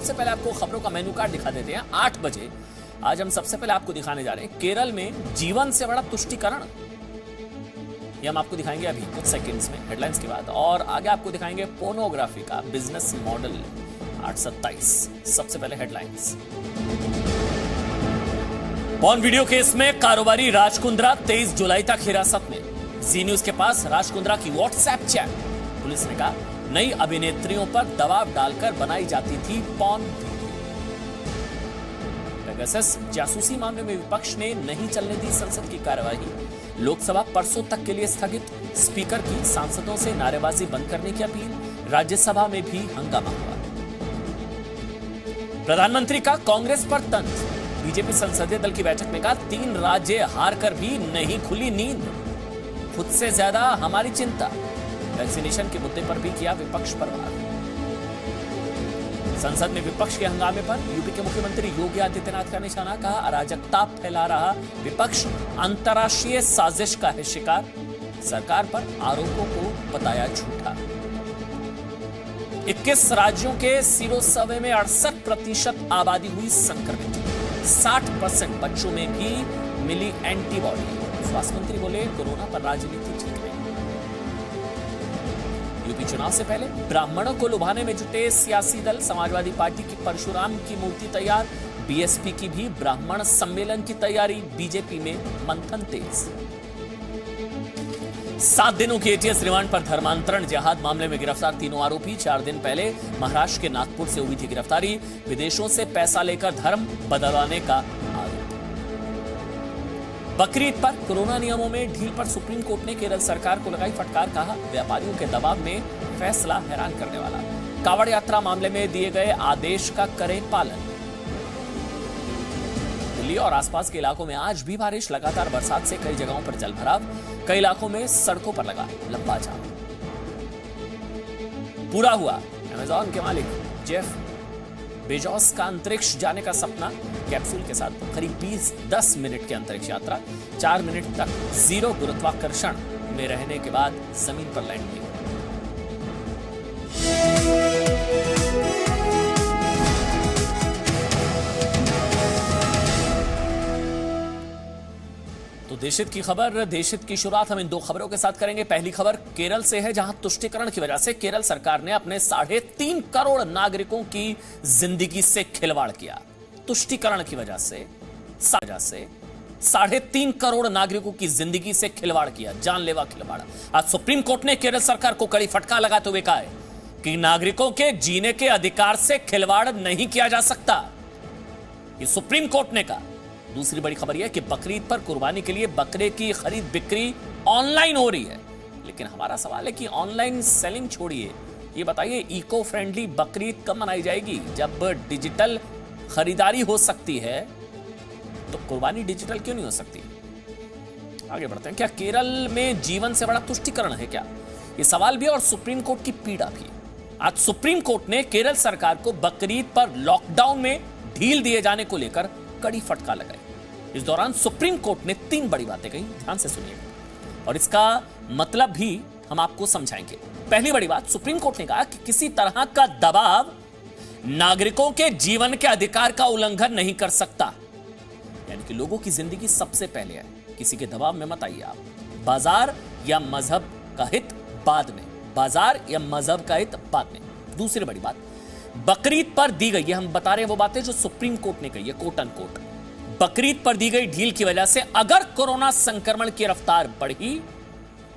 सबसे पहले आपको खबरों का मेनू कार्ड दिखा देते हैं। 8 बजे आज हम सबसे पहले आपको दिखाने जा रहे हैं केरल में जीवन से बड़ा तुष्टीकरण। ये हम आपको दिखाएंगे अभी कुछ सेकंड्स में हेडलाइंस के बाद, और आगे आपको दिखाएंगे पोर्नोग्राफी का बिजनेस मॉडल 8:27। सबसे पहले हेडलाइंस। पॉर्न वीडियो केस में कारोबारी राज कुंद्रा 23 जुलाई तक हिरासत में। जी न्यूज के पास राज कुंद्रा की व्हाट्सएप चैट। पुलिस ने कहा नई अभिनेत्रियों पर दबाव डालकर बनाई जाती थी पॉर्न वीडियो। पेगासस जासूसी मामले में विपक्ष ने नहीं चलने दी संसद की कार्यवाही। लोकसभा परसों तक के लिए स्थगित। स्पीकर की सांसदों से नारेबाजी बंद करने की अपील। राज्यसभा में भी हंगामा हुआ। प्रधानमंत्री का कांग्रेस पर तंज। बीजेपी संसदीय दल की बैठक में कहा 3 राज्य हार कर भी नहीं खुली नींद, खुद से ज्यादा हमारी चिंता। वैक्सीनेशन के मुद्दे पर भी किया विपक्ष पर वार। संसद में विपक्ष के हंगामे पर यूपी के मुख्यमंत्री योगी आदित्यनाथ का निशाना। कहा अराजकता फैला रहा विपक्ष अंतर्राष्ट्रीय साजिश का है शिकार। सरकार पर आरोपों को बताया झूठा। 21 राज्यों के सीरो सर्वे में 68% आबादी हुई संक्रमित। 60% बच्चों में भी मिली एंटीबॉडी। स्वास्थ्य मंत्री बोले कोरोना पर राजनीति ठीक नहीं। यूपी चुनाव से पहले ब्राह्मणों को लुभाने में जुटे सियासी दल। समाजवादी पार्टी की परशुराम की मूर्ति तैयार। बीएसपी की भी ब्राह्मण सम्मेलन की तैयारी। बीजेपी में मंथन तेज। 7 दिनों की एटीएस रिमांड पर धर्मांतरण जिहाद मामले में गिरफ्तार तीनों आरोपी। 4 दिन पहले महाराष्ट्र के नागपुर से हुई थी गिरफ्तारी। विदेशों से पैसा लेकर धर्म बदलवाने का आरोप। बकरीद पर कोरोना नियमों में ढील पर सुप्रीम कोर्ट ने केरल सरकार को लगाई फटकार। कहा व्यापारियों के दबाव में फैसला हैरान करने वाला। कांवड़ यात्रा मामले में दिए गए आदेश का करें पालन। दिल्ली और आसपास के इलाकों में आज भी बारिश। लगातार बरसात से कई जगहों पर जलभराव। कई इलाकों में सड़कों पर लगा लंबा जाम। पूरा हुआ अमेज़न के मालिक जेफ बेजोस का अंतरिक्ष जाने का सपना। कैप्सूल के साथ करीब 10 मिनट की अंतरिक्ष यात्रा। 4 मिनट तक जीरो गुरुत्वाकर्षण में रहने के बाद जमीन पर लैंडिंग। तो देशित की खबर, देशित की शुरुआत हम इन 2 खबरों के साथ करेंगे। पहली खबर केरल से है, जहां तुष्टीकरण की वजह से केरल सरकार ने अपने 3.5 करोड़ नागरिकों की जिंदगी से खिलवाड़ किया। तुष्टीकरण की वजह से 3.5 करोड़ नागरिकों की जिंदगी से खिलवाड़ किया, जानलेवा खिलवाड़। आज सुप्रीम कोर्ट ने केरल सरकार को कड़ी फटकार लगाते हुए कहा है कि नागरिकों के जीने के अधिकार से खिलवाड़ नहीं किया जा सकता। ये सुप्रीम कोर्ट ने कहा। दूसरी बड़ी खबर यह कि बकरीद पर कुर्बानी के लिए बकरे की खरीद बिक्री ऑनलाइन हो रही है। लेकिन हमारा सवाल है कि ऑनलाइन सेलिंग छोड़िए, ये बताइए इको फ्रेंडली बकरीद कब मनाई जाएगी? जब डिजिटल खरीदारी हो सकती है तो कुर्बानी डिजिटल क्यों नहीं हो सकती? आगे बढ़ते हैं। क्या केरल में जीवन से बड़ा तुष्टीकरण है क्या? ये सवाल भी और सुप्रीम कोर्ट की पीड़ा भी। आज सुप्रीम कोर्ट ने केरल सरकार को बकरीद पर लॉकडाउन में ढील दिए जाने को लेकर कड़ी फटकार लगाई। इस दौरान सुप्रीम कोर्ट ने 3 बड़ी बातें कही, ध्यान से सुनिएगा और इसका मतलब भी हम आपको समझाएंगे। पहली बड़ी बात, सुप्रीम कोर्ट ने कहा कि किसी तरह का दबाव नागरिकों के जीवन के अधिकार का उल्लंघन नहीं कर सकता। यानी कि लोगों की जिंदगी सबसे पहले है, किसी के दबाव में मत आइए आप। बाजार या मजहब का हित बाद में, बाजार या मजहब का हित बाद में। दूसरी बड़ी बात, बकरीद पर दी गई, हम बता रहे हैं वो बातें जो सुप्रीम कोर्ट ने कही है, कोट एंड कोट। बकरीद पर दी गई ढील की वजह से अगर कोरोना संक्रमण की रफ्तार बढ़ी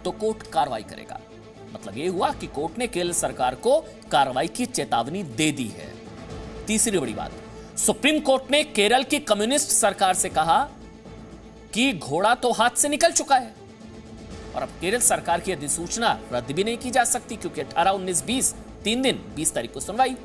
तो कोर्ट कार्रवाई करेगा। मतलब यह हुआ कि कोर्ट ने केरल सरकार को कार्रवाई की चेतावनी दे दी है। तीसरी बड़ी बात, सुप्रीम कोर्ट ने केरल की कम्युनिस्ट सरकार से कहा कि घोड़ा तो हाथ से निकल चुका है और अब केरल सरकार की अधिसूचना रद्द भी नहीं की जा सकती, क्योंकि 18, 19, 20 3 दिन 20 तारीख को सुनवाई।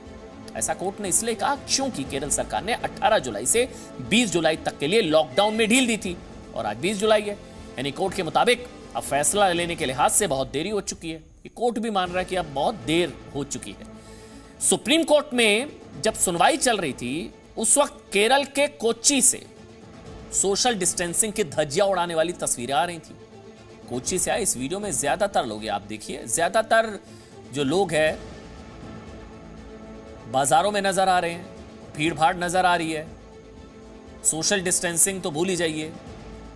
ऐसा कोर्ट ने इसलिए कहा क्योंकि केरल सरकार ने 18 जुलाई से 20 जुलाई तक के लिए लॉकडाउन में ढील दी थी और आज 20 जुलाई है। यानी कोर्ट के मुताबिक अब फैसला लेने के लिहाज से बहुत देरी हो चुकी है। ये कोर्ट भी मान रहा है कि अब बहुत देर हो चुकी है। सुप्रीम कोर्ट में जब सुनवाई चल रही थी उस वक्त केरल के कोच्चि से सोशल डिस्टेंसिंग की धज्जियां उड़ाने वाली तस्वीरें आ रही थी। कोच्चि से आए इस वीडियो में ज्यादातर लोग, आप देखिए, ज्यादातर जो लोग हैं बाजारों में नजर आ रहे हैं, भीड़ भाड़ नजर आ रही है, सोशल डिस्टेंसिंग तो भूल ही जाइए।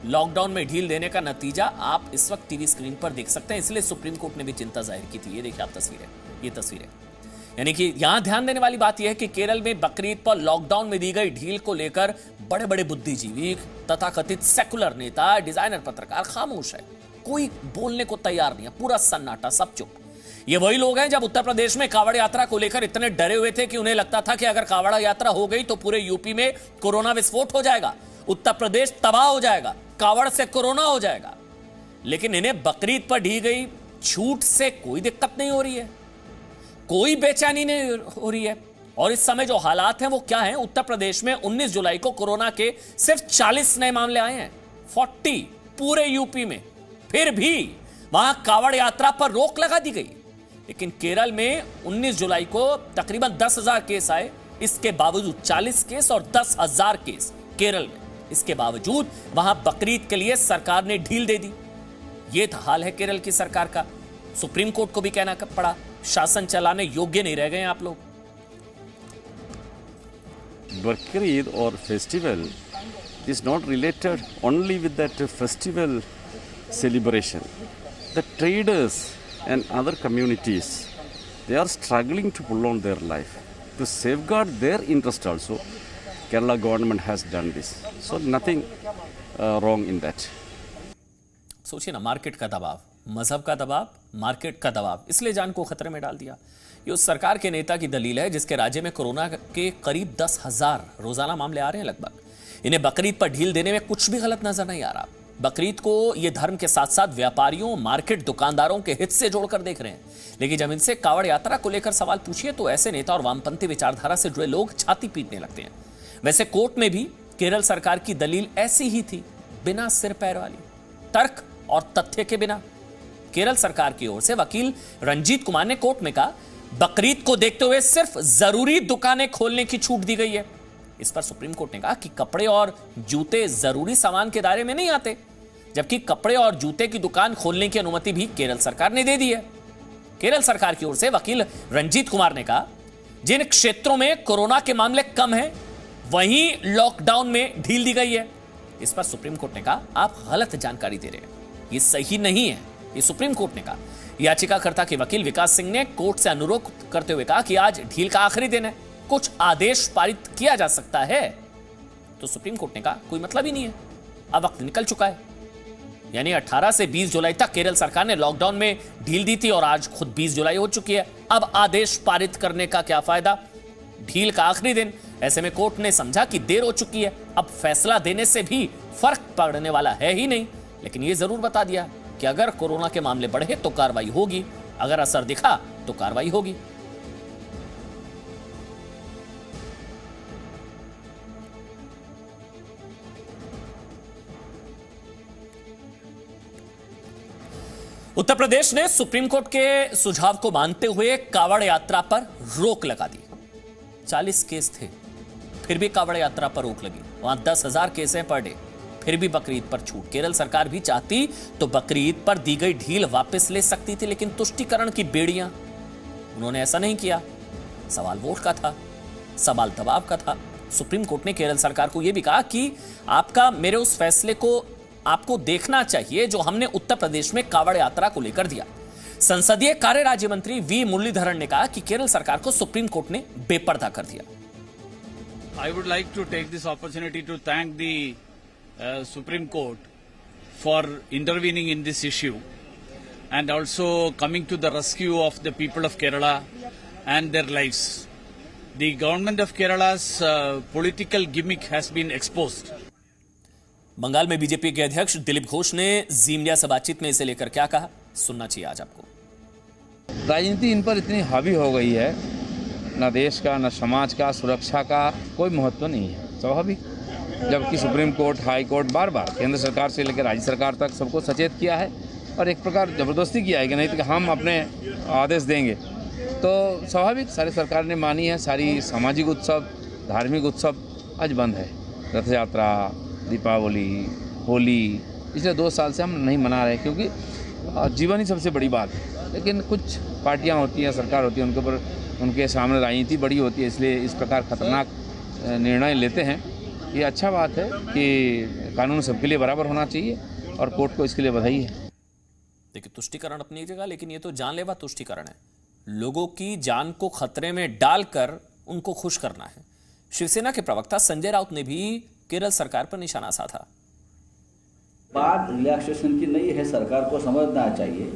लॉकडाउन में ढील देने का नतीजा आप इस वक्त टीवी स्क्रीन पर देख सकते हैं, इसलिए सुप्रीम कोर्ट ने भी चिंता जाहिर की थी। ये देखिए आप तस्वीरें, ये तस्वीरें, यानी कि यहां ध्यान देने वाली बात यह है कि केरल में बकरीद पर लॉकडाउन में दी गई ढील को लेकर बड़े बड़े बुद्धिजीवी, तथाकथित सेकुलर नेता, डिजाइनर, पत्रकार खामोश है, कोई बोलने को तैयार नहीं है, पूरा सन्नाटा, सब चुप। ये वही लोग हैं जब उत्तर प्रदेश में कावड़ यात्रा को लेकर इतने डरे हुए थे कि उन्हें लगता था कि अगर कावड़ यात्रा हो गई तो पूरे यूपी में कोरोना विस्फोट हो जाएगा, उत्तर प्रदेश तबाह हो जाएगा, कावड़ से कोरोना हो जाएगा। लेकिन इन्हें बकरीद पर दी गई छूट से कोई दिक्कत नहीं हो रही है, कोई बेचैनी नहीं हो रही है। और इस समय जो हालात हैं वो क्या है, उत्तर प्रदेश में 19 जुलाई को कोरोना के सिर्फ 40 नए मामले आए हैं, 40 पूरे यूपी में। फिर भी वहां कावड़ यात्रा पर रोक लगा दी गई। लेकिन केरल में 19 जुलाई को तकरीबन 10,000 केस आए, इसके बावजूद 40 केस और 10,000 केस केरल में, इसके बावजूद वहां बकरीद के लिए सरकार ने ढील दे दी। यह हाल है केरल की सरकार का। सुप्रीम कोर्ट को भी कहना पड़ा, शासन चलाने योग्य नहीं रह गए आप लोग। Bakrid or festival is not related only with that festival celebration. The traders and other communities, they are struggling to pull on their life. To safeguard their interest also, Kerala government has done this. So nothing wrong in that. सोचिए ना, market का दबाव, मजहब का दबाव, market का दबाव, इसलिए जान को खतरे में डाल दिया। ये उस सरकार के नेता की दलील है जिसके राज्य में कोरोना के करीब 10,000 रोजाना मामले आ रहे हैं लगभग। इन्हें बकरीद पर ढील देने में कुछ भी गलत नजर नहीं आ रहा। बकरीद को ये धर्म के साथ साथ व्यापारियों, मार्केट दुकानदारों के हित से जोड़कर देख रहे हैं। लेकिन जब इनसे कावड़ यात्रा को लेकर सवाल पूछिए तो ऐसे नेता और वामपंथी विचारधारा से जुड़े लोग छाती पीटने लगते हैं। वैसे कोर्ट में भी केरल सरकार की दलील ऐसी ही थी, बिना सिर पैर वाली, तर्क और तथ्य के बिना। केरल सरकार की ओर से वकील रंजीत कुमार ने कोर्ट में कहा, बकरीद को देखते हुए सिर्फ जरूरी दुकानें खोलने की छूट दी गई है। इस पर सुप्रीम कोर्ट ने कहा कि कपड़े और जूते जरूरी सामान के दायरे में नहीं आते, जबकि कपड़े और जूते की दुकान खोलने की अनुमति भी केरल सरकार ने दे दी है। केरल सरकार की ओर से वकील रंजीत कुमार ने कहा, जिन क्षेत्रों में कोरोना के मामले कम हैं, वहीं लॉकडाउन में ढील दी गई है। इस पर सुप्रीम कोर्ट ने कहा, आप गलत जानकारी दे रहे हैं, ये सही नहीं है। ये सुप्रीम कोर्ट ने कहा। याचिकाकर्ता के वकील विकास सिंह ने कोर्ट से अनुरोध करते हुए कहा कि आज ढील का आखिरी दिन है, कुछ आदेश पारित किया जा सकता है। तो सुप्रीम कोर्ट ने कहा, कोई मतलब ही नहीं है, अब वक्त निकल चुका है। यानी 18 से 20 जुलाई तक केरल सरकार ने लॉकडाउन में ढील दी थी और आज खुद 20 जुलाई हो चुकी है। अब आदेश पारित करने का क्या फायदा, ढील का आखिरी दिन। ऐसे में कोर्ट ने समझा कि देर हो चुकी है, अब फैसला देने से भी फर्क पड़ने वाला है ही नहीं। लेकिन यह जरूर बता दिया कि अगर कोरोना के मामले बढ़े तो कार्रवाई होगी, अगर असर दिखा तो कार्रवाई होगी। उत्तर प्रदेश ने सुप्रीम कोर्ट के सुझाव को मानते हुए कावड़ यात्रा पर रोक लगा दी। 40 केस थे, फिर भी कावड़ यात्रा पर रोक लगी। वहां 10,000 केस हैं पर डे, फिर भी बकरीद पर छूट। केरल सरकार भी चाहती तो बकरीद पर दी गई ढील वापस ले सकती थी, लेकिन तुष्टीकरण की बेड़ियां, उन्होंने ऐसा नहीं किया। सवाल वोट का था, सवाल दबाव का था। सुप्रीम कोर्ट ने केरल सरकार को यह भी कहा कि आपका मेरे उस फैसले को आपको देखना चाहिए जो हमने उत्तर प्रदेश में कावड़ यात्रा को लेकर दिया। संसदीय कार्य राज्य मंत्री वी मुरलीधरन ने कहा कि केरल सरकार को सुप्रीम कोर्ट ने बेपर्दा कर दिया। I would like to take this opportunity to thank the Supreme Court for intervening in this issue and also coming to the rescue of the people of Kerala and their lives. The government of Kerala's political gimmick has been exposed. Bengal में BJP के अध्यक्ष दिलीप घोष ने जी media से बातचीत में इसे लेकर क्या कहा, सुनना चाहिए आज आपको। राजनीति इन पर इतनी हावी हो गई है, न देश का न समाज का, सुरक्षा का कोई महत्व नहीं है, स्वाभाविक। जबकि supreme court, high court bar बार केंद्र सरकार से लेकर राज्य सरकार तक सबको सचेत किया है और एक प्रकार ज़बरदस्ती किया है कि नहीं तो हम अपने आदेश देंगे, तो स्वाभाविक सारी सरकार ने मानी है। सारी सामाजिक उत्सव, धार्मिक उत्सव आज बंद है। रथ यात्रा, दीपावली, होली पिछले 2 साल से हम नहीं मना रहे क्योंकि जीवन ही सबसे बड़ी बात है। लेकिन कुछ पार्टियां होती हैं, सरकार होती है, उनके ऊपर उनके सामने राजनीति बड़ी होती है, इसलिए इस प्रकार खतरनाक निर्णय लेते हैं, ये अच्छा बात है कि कानून सबके लिए बराबर होना चाहिए और कोर्ट को इसके लिए बधाई है। देखिए, तुष्टीकरण अपनी जगह, लेकिन ये तो जानलेवा तुष्टीकरण है। लोगों की जान को खतरे में डालकर उनको खुश करना है। शिवसेना के प्रवक्ता संजय राउत ने भी केरल सरकार पर निशाना साधा। बात रिलैक्सेशन की नहीं है, सरकार को समझना चाहिए।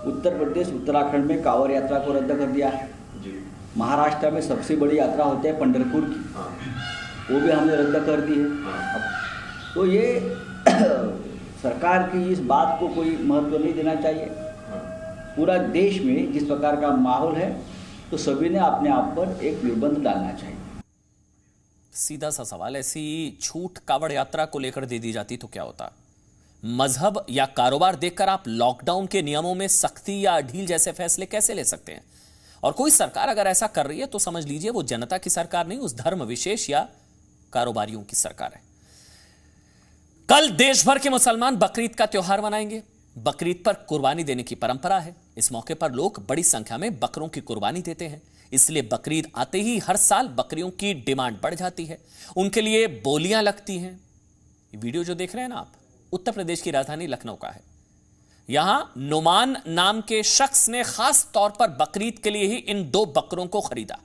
उत्तर प्रदेश उत्तराखंड में कांवड़ यात्रा को रद्द कर दिया है। महाराष्ट्र में सबसे बड़ी यात्रा होती है पंढरपुर की, वो भी हमने रद्द कर दी है। तो ये सरकार की इस बात को कोई महत्व नहीं देना चाहिए। पूरा देश में जिस प्रकार का माहौल है, तो सभी ने अपने आप पर एक निर्बंध डालना चाहिए। सीधा सा सवाल, ऐसी छूट कांवड़ यात्रा को लेकर दे दी जाती तो क्या होता? मजहब या कारोबार देखकर आप लॉकडाउन के नियमों में सख्ती या ढील जैसे फैसले कैसे ले सकते हैं? और कोई सरकार अगर ऐसा कर रही है तो समझ लीजिए वो जनता की सरकार नहीं, उस धर्म विशेष या कारोबारियों की सरकार है। कल देश भर के मुसलमान बकरीद का त्योहार मनाएंगे। बकरीद पर कुर्बानी देने की परंपरा है। इस मौके पर लोग बड़ी संख्या में बकरों की कुर्बानी देते हैं। इसलिए बकरीद आते ही हर साल बकरियों की डिमांड बढ़ जाती है, उनके लिए बोलियां लगती हैं। ये वीडियो जो देख रहे हैं ना आप, उत्तर प्रदेश की राजधानी लखनऊ का है। यहां नुमान नाम के शख्स ने खास तौर पर बकरीद के लिए ही इन 2 बकरों को खरीदा।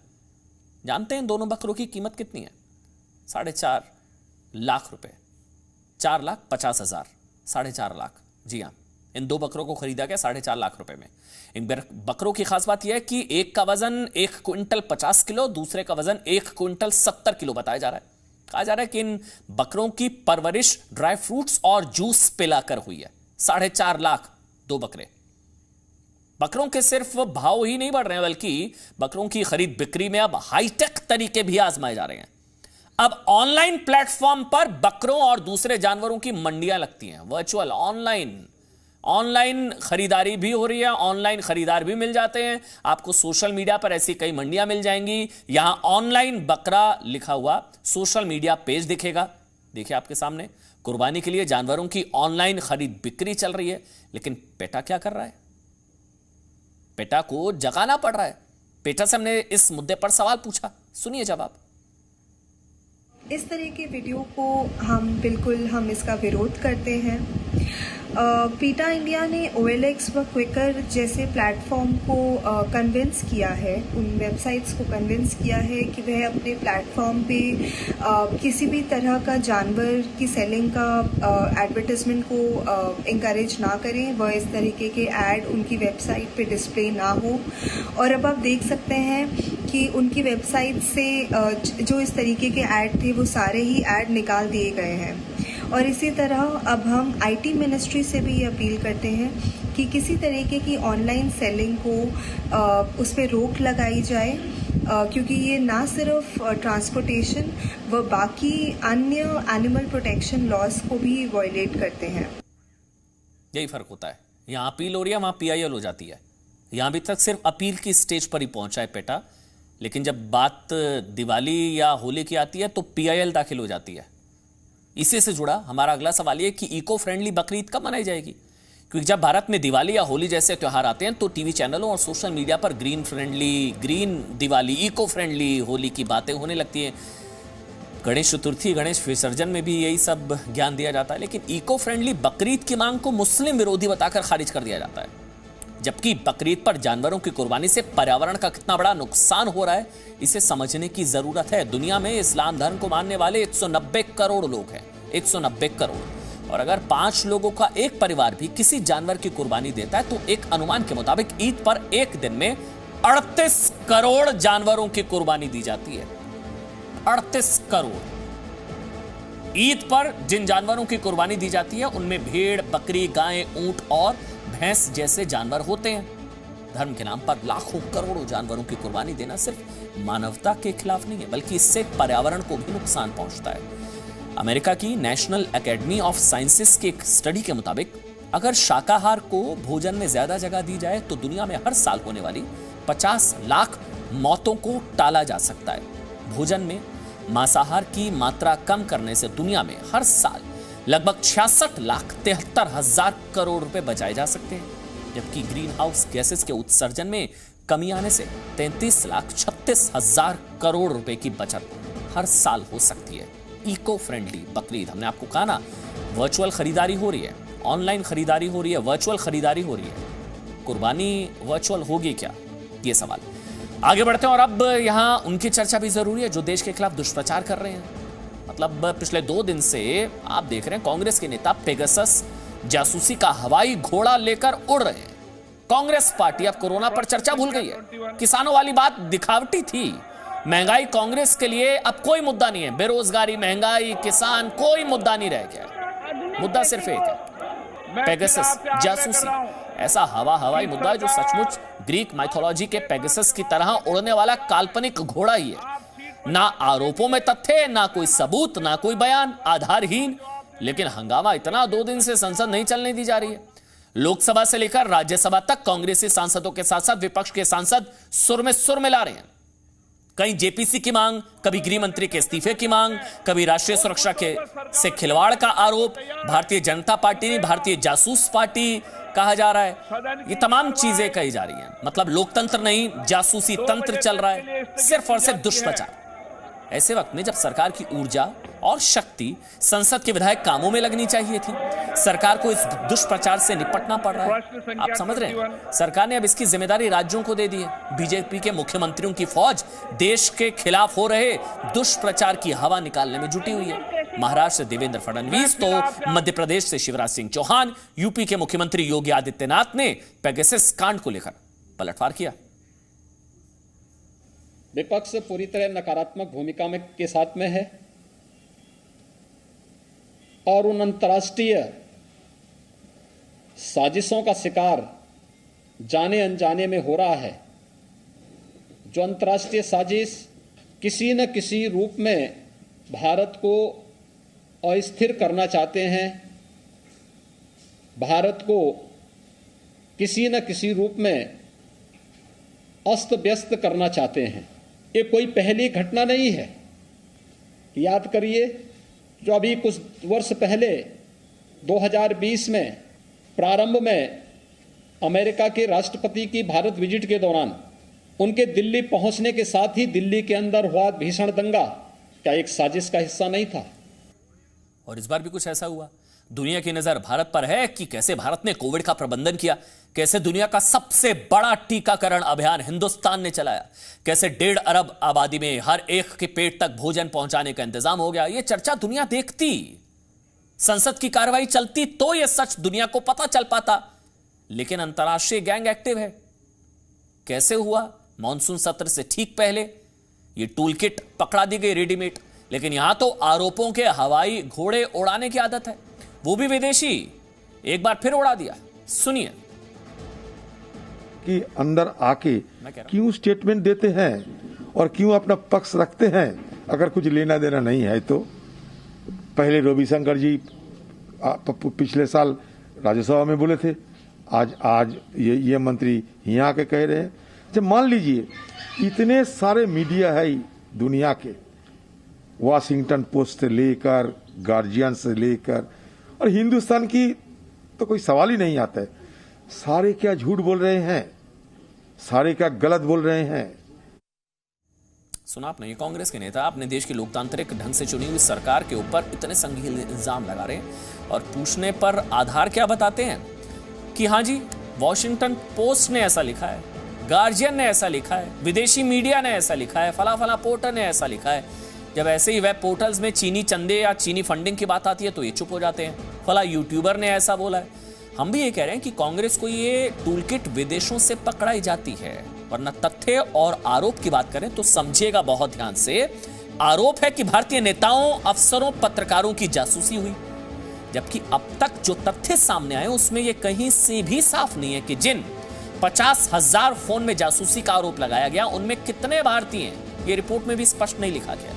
जानते हैं दोनों बकरों की कीमत कितनी है? 4.5 लाख रुपए, 4,50,000, 4.5 लाख। जी हां, इन 2 बकरों को खरीदा गया 4.5 लाख रुपए में। इन बकरों की खास बात यह है कि एक का वजन 1 क्विंटल 50 किलो, दूसरे का वजन 1 क्विंटल 70 किलो बताया जा रहा है। कहा जा रहा है कि इन बकरों की परवरिश ड्राई फ्रूट्स और जूस पिलाकर हुई है। 4.5 लाख 2 बकरे। बकरों के सिर्फ भाव ही नहीं बढ़ रहे हैं, बल्कि बकरों की खरीद बिक्री में अब हाईटेक तरीके भी आजमाए जा रहे हैं। अब ऑनलाइन प्लेटफॉर्म पर बकरों और दूसरे जानवरों की मंडियां लगती हैं। वर्चुअल ऑनलाइन खरीदारी भी हो रही है, ऑनलाइन खरीदार भी मिल जाते हैं। आपको सोशल मीडिया पर ऐसी कई मंडियां मिल जाएंगी। यहां ऑनलाइन बकरा लिखा हुआ सोशल मीडिया पेज दिखेगा। देखिए आपके सामने, कुर्बानी के लिए जानवरों की ऑनलाइन खरीद बिक्री चल रही है। लेकिन पेटा क्या कर रहा है? पेटा को जगाना पड़ रहा है। पेटा से हमने इस मुद्दे पर सवाल पूछा, सुनिए जवाब। इस तरह के वीडियो को हम इसका विरोध करते हैं। पीटा इंडिया ने OLX व क्विकर जैसे प्लेटफॉर्म को कन्विंस किया है, उन वेबसाइट्स को कन्विंस किया है कि वह अपने प्लेटफॉर्म पे किसी भी तरह का जानवर की सेलिंग का एडवर्टाइजमेंट को इंकरेज ना करें, वह इस तरीके के ऐड उनकी वेबसाइट पे डिस्प्ले ना हो। और अब आप देख सकते हैं कि उनकी वेबसाइट से जो इस तरीके के ऐड थे वो सारे ही ऐड निकाल दिए गए हैं। और इसी तरह अब हम IT मिनिस्ट्री से भी अपील करते हैं कि किसी तरीके की ऑनलाइन सेलिंग को उस पर रोक लगाई जाए, क्योंकि ये ना सिर्फ ट्रांसपोर्टेशन व बाकी अन्य एनिमल प्रोटेक्शन लॉज को भी वायलेट करते हैं। यही फर्क होता है, यहाँ अपील हो रही है, वहाँ PIL हो जाती है। यहाँ अभी तक सिर्फ अपील की स्टेज पर ही पहुंचा है पेटा, लेकिन जब बात दिवाली या होली की आती है तो PIL दाखिल हो जाती है। इसी से जुड़ा हमारा अगला सवाल ये कि इको फ्रेंडली बकरीद कब मनाई जाएगी? क्योंकि जब भारत में दिवाली या होली जैसे त्योहार आते हैं तो टीवी चैनलों और सोशल मीडिया पर green Diwali, eco friendly Holi की बातें होने लगती हैं। गणेश चतुर्थी, गणेश विसर्जन में भी यही सब ज्ञान दिया जाता है। लेकिन इको फ्रेंडली बकरीद की मांग को मुस्लिम विरोधी बताकर खारिज कर दिया जाता है। जबकि बकरीद पर जानवरों की कुर्बानी से पर्यावरण का कितना बड़ा नुकसान हो रहा है, इसे समझने की जरूरत है। दुनिया में इस्लाम धर्म को मानने वाले 190 करोड़ लोग हैं, 190 करोड़। और अगर 5 लोगों का एक परिवार भी किसी जानवर की कुर्बानी देता है तो एक अनुमान के मुताबिक ईद पर एक दिन में 38 करोड़ जानवरों की कुर्बानी दी जाती है। 38 करोड़। ईद पर जिन जानवरों की कुर्बानी दी जाती है उनमें भेड़, बकरी, गाय, ऊंट और भैंस जैसे जानवर होते हैं। धर्म के नाम पर लाखों करोड़ों जानवरों की कुर्बानी देना सिर्फ मानवता के खिलाफ नहीं है, बल्कि इससे पर्यावरण को भी नुकसान पहुंचता है। अमेरिका की नेशनल एकेडमी ऑफ साइंसेस की एक स्टडी के मुताबिक अगर शाकाहार को भोजन में ज्यादा जगह दी जाए तो दुनिया में हर साल होने वाली 50 लाख मौतों को टाला जा सकता है। भोजन में मांसाहार की मात्रा कम करने से दुनिया में हर साल लगभग 66,73,000 करोड़ रुपए बचाए जा सकते हैं, जबकि ग्रीन हाउस गैसेस के उत्सर्जन में कमी आने से 33,36,000 करोड़ रुपए की बचत हर साल हो सकती है। इको फ्रेंडली बकरीद, हमने आपको कहा ना, वर्चुअल खरीदारी हो रही है, ऑनलाइन खरीदारी हो रही है, वर्चुअल खरीदारी हो रही है। कुर्बानी वर्चुअल होगी क्या, ये सवाल। आगे बढ़ते हैं और अब यहां उनकी चर्चा भी जरूरी है जो देश के खिलाफ दुष्प्रचार कर रहे हैं। मतलब पिछले 2 दिन से आप देख रहे हैं कांग्रेस के नेता पेगासस जासूसी का हवाई घोड़ा लेकर उड़ रहे हैं। कांग्रेस पार्टी अब कोरोना पर चर्चा भूल गई है। किसानों वाली बात दिखावटी थी। महंगाई कांग्रेस के लिए अब कोई मुद्दा नहीं है। बेरोजगारी, महंगाई, किसान, कोई मुद्दा नहीं रह गया। मुद्दा सिर्फ एक है, पेगासस जासूसी। ऐसा हवाई मुद्दा है जो सचमुच ग्रीक माइथोलॉजी के पेगासस की तरह उड़ने वाला काल्पनिक घोड़ा ही है। ना आरोपों में तथ्य, ना कोई सबूत, ना कोई बयान, आधारहीन। लेकिन हंगामा इतना 2 दिन से संसद नहीं चलने दी जा रही है। लोकसभा से लेकर राज्यसभा तक कांग्रेसी सांसदों के साथ साथ विपक्ष के सांसद सुर में सुर मिला रहे हैं। कहीं जेपीसी की मांग, कभी गृह मंत्री के इस्तीफे की मांग, कभी राष्ट्रीय सुरक्षा से खिलवाड़ का आरोप। भारतीय जनता पार्टी ने भारतीय जासूस पार्टी कहा जा रहा है। ये तमाम चीजें कही जा रही हैं। मतलब लोकतंत्र नहीं, जासूसी तंत्र चल रहा है, सिर्फ और सिर्फ दुष्प्रचार। ऐसे वक्त में जब सरकार की ऊर्जा और शक्ति संसद के विधायक कामों में लगनी चाहिए थी, सरकार को इस दुष्प्रचार से निपटना पड़ रहा है। आप समझ रहे हैं, सरकार ने अब इसकी जिम्मेदारी राज्यों को दे दी है। बीजेपी के मुख्यमंत्रियों की फौज देश के खिलाफ हो रहे दुष्प्रचार की हवा निकालने में जुटी हुई है। महाराष्ट्र से देवेंद्र फडणवीस तो मध्य प्रदेश से शिवराज सिंह चौहान, यूपी के मुख्यमंत्री योगी आदित्यनाथ ने पेगासस कांड को लेकर पलटवार किया। विपक्ष पूरी तरह नकारात्मक भूमिका में के साथ में है और उन अंतर्राष्ट्रीय साजिशों का शिकार जाने अनजाने में हो रहा है जो अंतर्राष्ट्रीय साजिश किसी न किसी रूप में भारत को अस्थिर करना चाहते हैं, भारत को किसी न किसी रूप में अस्त व्यस्त करना चाहते हैं। ये कोई पहली घटना नहीं है। याद करिए, जो अभी कुछ वर्ष पहले 2020 में प्रारंभ में अमेरिका के राष्ट्रपति की भारत विजिट के दौरान उनके दिल्ली पहुंचने के साथ ही दिल्ली के अंदर हुआ भीषण दंगा क्या एक साजिश का हिस्सा नहीं था? और इस बार भी कुछ ऐसा हुआ। दुनिया की नजर भारत पर है कि कैसे भारत ने कोविड का प्रबंधन किया, कैसे दुनिया का सबसे बड़ा टीकाकरण अभियान हिंदुस्तान ने चलाया, कैसे 1.5 अरब आबादी में हर एक के पेट तक भोजन पहुंचाने का इंतजाम हो गया। यह चर्चा दुनिया देखती, संसद की कार्रवाई चलती तो यह सच दुनिया को पता चल पाता। लेकिन अंतर्राष्ट्रीय गैंग एक्टिव है। कैसे हुआ? मॉनसून सत्र से ठीक पहले यह टूल किट पकड़ा दी गई रेडीमेड। लेकिन यहां तो आरोपों के हवाई घोड़े उड़ाने की आदत है, वो भी विदेशी। एक बार फिर उड़ा दिया, सुनिए। कि अंदर आके क्यों स्टेटमेंट देते हैं और क्यों अपना पक्ष रखते हैं अगर कुछ लेना देना नहीं है तो। पहले रविशंकर जी पिछले साल राज्यसभा में बोले थे, आज ये मंत्री यहाँ आके कह रहे हैं। जब मान लीजिए इतने सारे मीडिया है दुनिया के, वॉशिंगटन पोस्ट से लेकर गार्जियन से लेकर और हिंदुस्तान की तो कोई सवाल ही नहीं आता है, सारे क्या झूठ बोल रहे हैं, सारे क्या गलत बोल रहे हैं। सुना आपने, ये कांग्रेस के नेता अपने देश की लोकतांत्रिक ढंग से चुनी हुई सरकार के ऊपर इतने संगीन इल्जाम लगा रहे हैं और पूछने पर आधार क्या बताते हैं कि हाँ जी वॉशिंगटन पोस्ट ने ऐसा लिखा है, गार्जियन ने ऐसा लिखा है, विदेशी मीडिया ने ऐसा लिखा है, फला फला पोर्टल ने ऐसा लिखा है। जब ऐसे ही वेब पोर्टल्स में चीनी चंदे या चीनी फंडिंग की बात आती है तो ये चुप हो जाते हैं, फला यूट्यूबर ने ऐसा बोला है। हम भी ये कह रहे हैं कि कांग्रेस को ये टूलकिट विदेशों से पकड़ाई जाती है, वरना तथ्य और आरोप की बात करें तो समझिएगा बहुत ध्यान से। आरोप है कि भारतीय नेताओं, अफसरों, पत्रकारों की जासूसी हुई, जबकि अब तक जो तथ्य सामने आए उसमें यह कहीं से भी साफ नहीं है कि जिन 50,000 फोन में जासूसी का आरोप लगाया गया उनमें कितने भारतीय हैं। ये रिपोर्ट में भी स्पष्ट नहीं लिखा गया।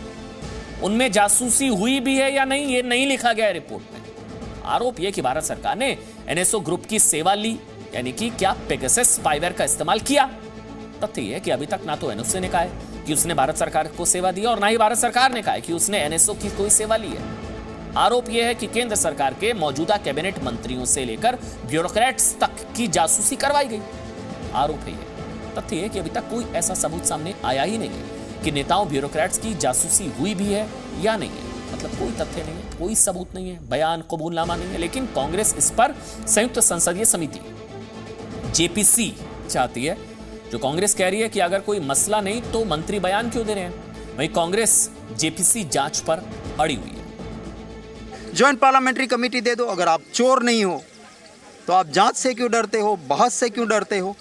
उनमें जासूसी हुई भी है या नहीं, ये नहीं लिखा गया रिपोर्ट में। आरोप यह कि भारत सरकार ने एनएसओ ग्रुप की सेवा ली, यानी कि क्या पेगासस स्पाईवेयर का इस्तेमाल किया। तथ्य यह है कि अभी तक ना तो एनएसओ ने कहा है कि उसने भारत सरकार को सेवा दी और ना ही भारत सरकार ने कहा है कि उसने एनएसओ की कोई सेवा ली है। आरोप यह है कि केंद्र सरकार के मौजूदा कैबिनेट मंत्रियों से लेकर ब्यूरोक्रेट्स तक की जासूसी करवाई गई। आरोप है ये। तथ्य है कि अभी तक कोई ऐसा सबूत सामने आया ही नहीं है कि नेताओं ब्यूरोक्रेट्स की जासूसी हुई भी है या नहीं है। मतलब कोई तथ्य नहीं है, कोई सबूत नहीं है, बयान कबूलनामा नहीं है। लेकिन कांग्रेस इस पर संयुक्त संसदीय समिति जेपीसी चाहती है। जो कांग्रेस कह रही है कि अगर कोई मसला नहीं तो मंत्री बयान क्यों दे रहे हैं, वहीं कांग्रेस जेपीसी जांच पर अड़ी हुई है। ज्वाइंट पार्लियामेंट्री कमेटी दे दो। अगर आप चोर नहीं हो तो आप जांच से क्यों डरते हो, बहस से क्यों डरते हो?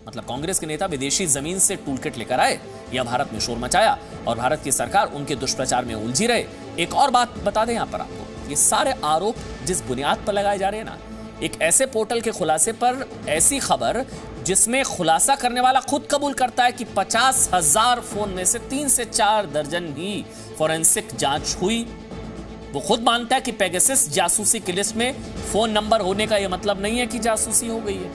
मतलब कांग्रेस के नेता विदेशी जमीन से टूलकिट लेकर आए या भारत में शोर मचाया और भारत की सरकार उनके दुष्प्रचार में उलझी रहे। एक और बात बता दें यहां पर आपको, ये सारे आरोप जिस बुनियाद पर लगाए जा रहे हैं ना, एक ऐसे पोर्टल के खुलासे पर ऐसी खबर जिसमें खुलासा करने वाला खुद कबूल करता है कि 50,000 फोन में से 3 से 4 दर्जन ही फोरेंसिक जांच हुई। वो खुद मानता है कि पेगासस जासूसी की लिस्ट में फोन नंबर होने का यह मतलब नहीं है कि जासूसी हो गई है।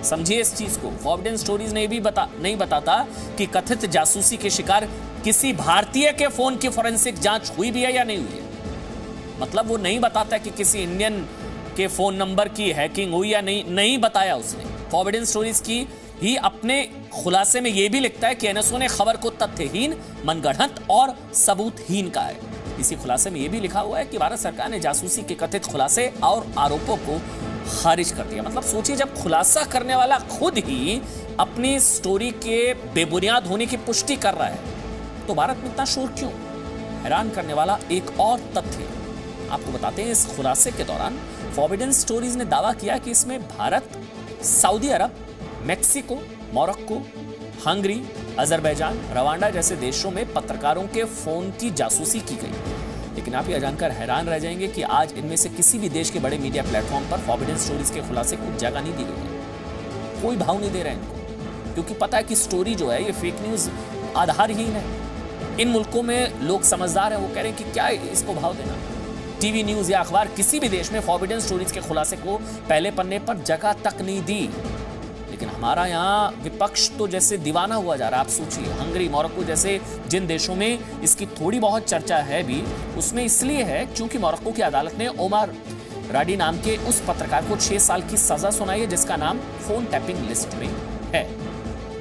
समझिए इस चीज को। फॉरबिडन स्टोरीज ने भी नहीं बताता कि कथित जासूसी के शिकार किसी भारतीय के फोन की फोरेंसिक जांच हुई भी है या नहीं हुई है। मतलब वो नहीं बताता कि किसी इंडियन के फोन नंबर की हैकिंग हुई या नहीं बताया उसने। फॉरबिडन स्टोरीज की ही अपने खुलासे में यह भी लिखता है कि एनएसओ ने खबर को तथ्यहीन, मनगढ़ंत और सबूतहीन कहा है। इसी खुलासे में यह भी लिखा हुआ है कि भारत सरकार ने जासूसी के कथित खुलासे और आरोपों को खारिज कर दिया। मतलब सोचिए, जब खुलासा करने वाला खुद ही अपनी स्टोरी के बेबुनियाद होने की पुष्टि कर रहा है तो भारत में इतना शोर क्यों? हैरान करने वाला एक और तथ्य आपको बताते हैं। इस खुलासे के दौरान फॉरबिडन स्टोरीज ने दावा किया कि इसमें Bharat, Saudi Arab, Mexico, Morocco, Hungary, Azerbaijan, Rwanda जैसे देशों में पत्रकारों के फोन की जासूसी की गई। लेकिन आप यह जानकर हैरान रह जाएंगे कि आज इनमें से किसी भी देश के बड़े मीडिया प्लेटफॉर्म पर फॉरबिडन स्टोरीज के खुलासे को जगह नहीं दी गई है। कोई भाव नहीं दे रहा है इनको, क्योंकि पता है कि स्टोरी जो है ये फेक न्यूज आधारहीन है। इन मुल्कों में लोग समझदार हैं, वो कह रहे हैं कि क्या इसको भाव देना। टीवी न्यूज या अखबार किसी भी देश में फॉरबिडन स्टोरीज के खुलासे को पहले पन्ने पर जगह तक नहीं दी। लेकिन हमारा यहाँ विपक्ष तो जैसे दीवाना हुआ जा रहा है। आप सोचिए, हंगरी, मोरक्को जैसे जिन देशों में इसकी थोड़ी बहुत चर्चा है भी, उसमें इसलिए है क्योंकि मोरक्को की अदालत ने ओमर राडी नाम के उस पत्रकार को 6 साल की सजा सुनाई है जिसका नाम फोन टैपिंग लिस्ट में है।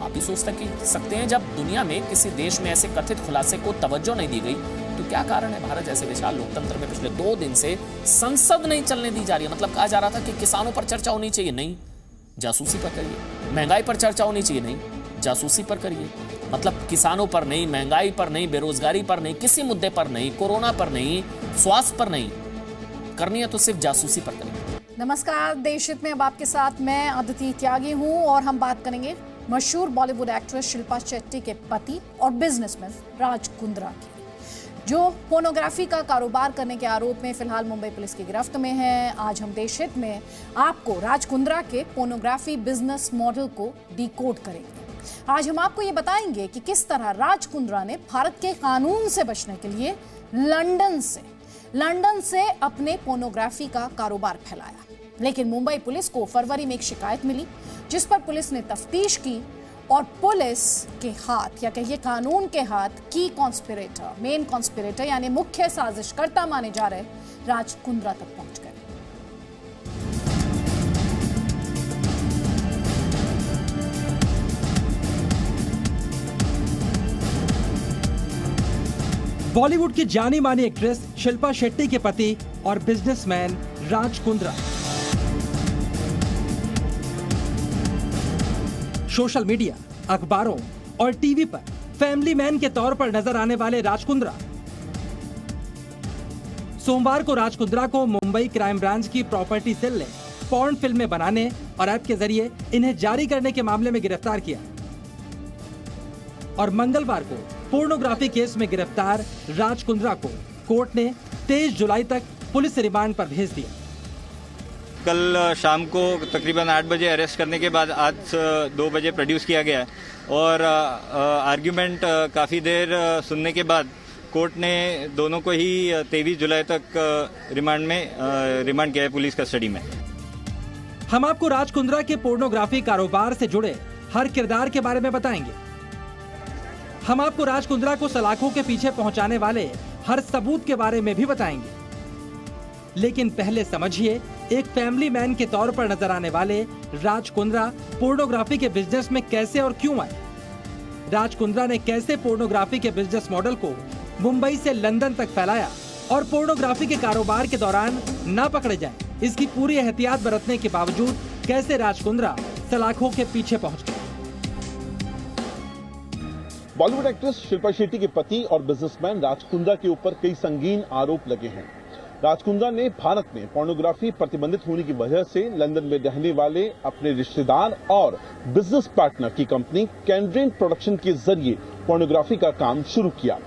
आप भी सोच सकते हैं, जब दुनिया में किसी देश में ऐसे कथित खुलासे को तवज्जो नहीं दी गई तो क्या कारण है भारत जैसे विशाल लोकतंत्र में पिछले 2 दिन से संसद नहीं चलने दी जा रही है। मतलब कहा जा रहा था कि किसानों पर चर्चा होनी चाहिए, नहीं, जासूसी पर करिए। महंगाई पर चर्चा होनी चाहिए, नहीं, जासूसी पर करिए। मतलब किसानों पर नहीं, महंगाई पर नहीं, बेरोजगारी पर नहीं, किसी मुद्दे पर नहीं, कोरोना पर नहीं, स्वास्थ्य पर नहीं, करनी है तो सिर्फ जासूसी पर करिए। नमस्कार, देशहित में अब आपके साथ मैं अदिति त्यागी हूं और हम बात करेंगे मशहूर बॉलीवुड एक्ट्रेस शिल्पा शेट्टी के पति और बिजनेसमैन राज कुंद्रा की, जो पोर्नोग्राफी का कारोबार करने के आरोप में फिलहाल मुंबई पुलिस की गिरफ्त में है। आज हम देशहित में आपको राज कुंद्रा के पोर्नोग्राफी बिजनेस मॉडल को डिकोड करेंगे। आज हम आपको ये बताएंगे कि किस तरह राज कुंद्रा ने भारत के कानून से बचने के लिए लंदन से अपने पोर्नोग्राफी का कारोबार फैलाया। लेकिन मुंबई पुलिस को फरवरी में एक शिकायत मिली जिस पर पुलिस ने तफ्तीश की और पुलिस के हाथ, या कहिए कानून के हाथ, की कॉन्स्पिरेटर, मेन कॉन्स्पिरेटर यानी मुख्य साजिशकर्ता माने जा रहे राज कुंद्रा तक पहुंच गए। बॉलीवुड की जानी मानी एक्ट्रेस शिल्पा शेट्टी के पति और businessman Raj Kundra. Social media, अखबारों और टीवी पर फैमिली मैन के तौर पर नजर आने वाले राज कुंद्रा। सोमवार को राज कुंद्रा को मुंबई क्राइम ब्रांच की प्रॉपर्टी सेल ने पॉर्न फिल्में बनाने और ऐप के जरिए इन्हें जारी करने के मामले में गिरफ्तार किया और मंगलवार को पोर्नोग्राफी केस में गिरफ्तार राज कुंद्रा को कोर्ट ने 23 जुलाई तक पुलिस रिमांड पर भेज दिया। कल शाम को तकरीबन 8 बजे अरेस्ट करने के बाद आज 2 बजे प्रोड्यूस किया गया और आर्ग्यूमेंट काफ़ी देर सुनने के बाद कोर्ट ने दोनों को ही 23 जुलाई तक रिमांड किया है पुलिस कस्टडी में। हम आपको राज कुंद्रा के पोर्नोग्राफी कारोबार से जुड़े हर किरदार के बारे में बताएंगे। हम आपको राज कुंद्रा को सलाखों के पीछे पहुंचाने वाले हर सबूत के बारे में भी बताएंगे। लेकिन पहले समझिए एक फैमिली मैन के तौर पर नजर आने वाले राज कुंद्रा पोर्नोग्राफी के बिजनेस में कैसे और क्यों आए? राज कुंद्रा ने कैसे पोर्नोग्राफी के बिजनेस मॉडल को मुंबई से लंदन तक फैलाया और पोर्नोग्राफी के कारोबार के दौरान न पकड़े जाए, इसकी पूरी एहतियात बरतने के बावजूद कैसे राज कुंद्रा सलाखों के पीछे पहुंच गए? बॉलीवुड एक्ट्रेस शिल्पा शेट्टी के पति और बिजनेसमैन राज कुंद्रा के ऊपर कई संगीन आरोप लगे हैं। राज कुंद्रा ने भारत में पोर्नोग्राफी प्रतिबंधित होने की वजह से लंदन में रहने वाले अपने रिश्तेदार और बिजनेस पार्टनर की कंपनी कैंड्रेन प्रोडक्शन के जरिए पोर्नोग्राफी का काम शुरू किया।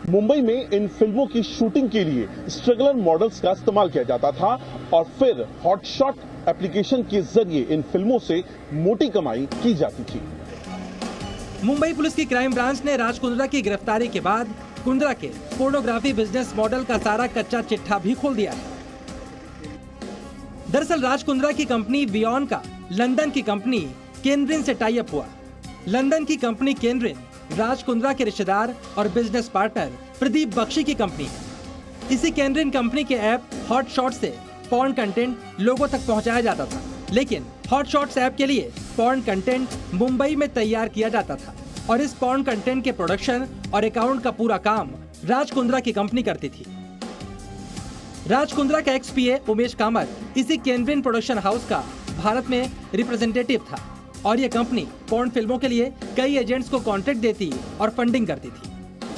मुंबई में इन फिल्मों की शूटिंग के लिए स्ट्रगलर मॉडल्स का इस्तेमाल किया जाता था और फिर हॉटशॉट एप्लीकेशन के जरिए इन फिल्मों से मोटी कमाई की जाती थी। मुंबई पुलिस की क्राइम ब्रांच ने राज कुंद्रा की गिरफ्तारी के बाद कुंद्रा के पोर्नोग्राफी बिजनेस मॉडल का सारा कच्चा चिट्ठा भी खोल दिया है। दरअसल राज कुंद्रा की कंपनी वियॉन का लंदन की कंपनी कैंड्रेन से टाई अप हुआ। लंदन की कंपनी कैंड्रेन राज कुंद्रा के रिश्तेदार और बिजनेस पार्टनर प्रदीप बख्शी की कंपनी है। इसी कैंड्रेन कंपनी के ऐप हॉटशॉट से पॉर्न कंटेंट लोगों तक पहुंचाया जाता था, लेकिन हॉटशॉट्स ऐप के लिए पॉर्न कंटेंट मुंबई में तैयार किया जाता था और इस पॉर्न कंटेंट के प्रोडक्शन और अकाउंट का पूरा काम राज कुंद्रा की कंपनी करती थी। राज कुंद्रा का एक्स-पीए उमेश कामत इसी कैंड्रेन प्रोडक्शन हाउस का भारत में रिप्रेजेंटेटिव था और ये कंपनी पॉर्न फिल्मों के लिए कई एजेंट्स को कॉन्ट्रैक्ट देती और फंडिंग करती थी।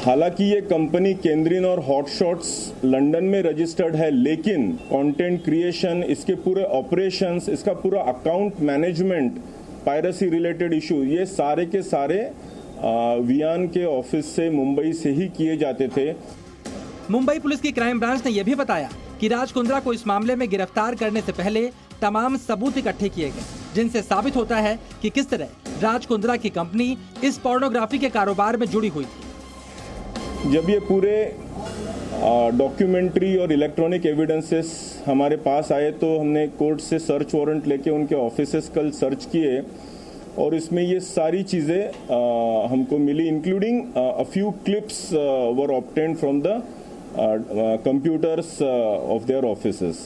हालांकि ये कंपनी कैंड्रेन और हॉटशॉट्स लंदन में रजिस्टर्ड है, लेकिन कंटेंट क्रिएशन, इसके पूरे ऑपरेशंस, इसका पूरा account management, piracy related issue, ये सारे के सारे वियॉन के ऑफिस से मुंबई से ही किए जाते थे। मुंबई पुलिस की क्राइम ब्रांच ने यह भी बताया कि राज कुंद्रा को इस मामले में गिरफ्तार करने से पहले तमाम सबूत इकट्ठे किए गए, जिनसे साबित होता है कि किस तरह राज कुंद्रा की कंपनी इस पोर्नोग्राफी के कारोबार में जुड़ी हुई थी। जब ये पूरे डॉक्यूमेंट्री और इलेक्ट्रॉनिक एविडेंसेस हमारे पास आए तो हमने कोर्ट से सर्च वारंट लेके उनके ऑफिसेस कल सर्च किए और इसमें ये सारी चीज़ें हमको मिली, including a few clips were obtained from the computers of their offices.